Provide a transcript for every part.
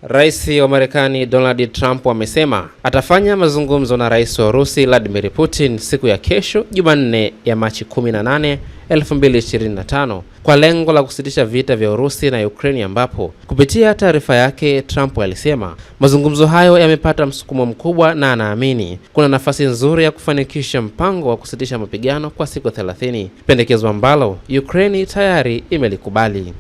Rais wa Marekani Donald Trump amesema atafanya mazungumzo na Rais wa Urusi Vladimir Putin siku ya kesho Jumanne ya Machi 18, 2025 kwa lengo la kusitisha vita vya Urusi na Ukraine, ambapo kupitia taarifa yake Trump alisema mazungumzo hayo yamepata msukumo mkubwa na anaamini kuna nafasi nzuri ya kufanikisha mpango wa kusitisha mapigano kwa siku 30, pendekezo ambalo Ukraine tayari imelikubali.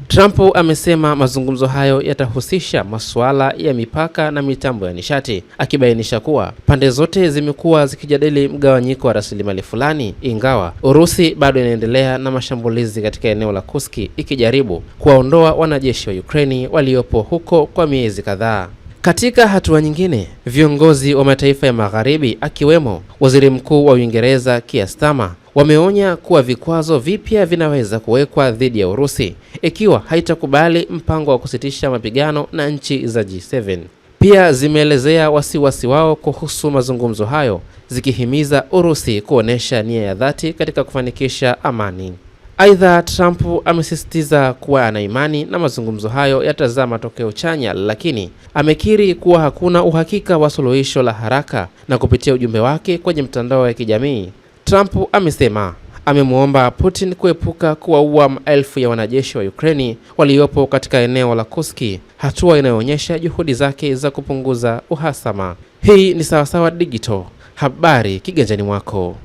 Trump amesema mazungumzo hayo yatahusisha masuala ya mipaka na mitambo ya nishati, akibainisha kuwa pande zote zimekuwa zikijadili mgawanyiko wa rasilimali fulani, ingawa Urusi bado inaendelea na mashambulizi katika eneo la Kursk ikijaribu kuwaondoa wanajeshi wa Ukraine waliopo huko kwa miezi kadhaa. Katika hatua nyingine, viongozi wa mataifa ya Magharibi akiwemo Waziri Mkuu wa Uingereza Keir Starmer wameonya kuwa vikwazo vipya vinaweza kuwekwa dhidi ya Urusi ikiwa haitakubali mpango wa kusitisha mapigano na nchi za G7. Pia zimeelezea wasiwasi wao kuhusu mazungumzo hayo, zikihimiza Urusi kuonesha nia ya dhati katika kufanikisha amani. Aidha, Trump amesisitiza kuwa ana imani na mazungumzo hayo yatazaa matokeo chanya, lakini amekiri kuwa hakuna uhakika wa suluhisho la haraka. Na kupitia ujumbe wake kwenye mtandao wa kijamii, Trump amesema amemwomba Putin kuepuka kuwaua maelfu ya wanajeshi wa Ukraine waliopo katika eneo la Kursk, hatua inayoonyesha juhudi zake za kupunguza uhasama. Hii ni Sawasawa Digital, habari kiganjani mwako.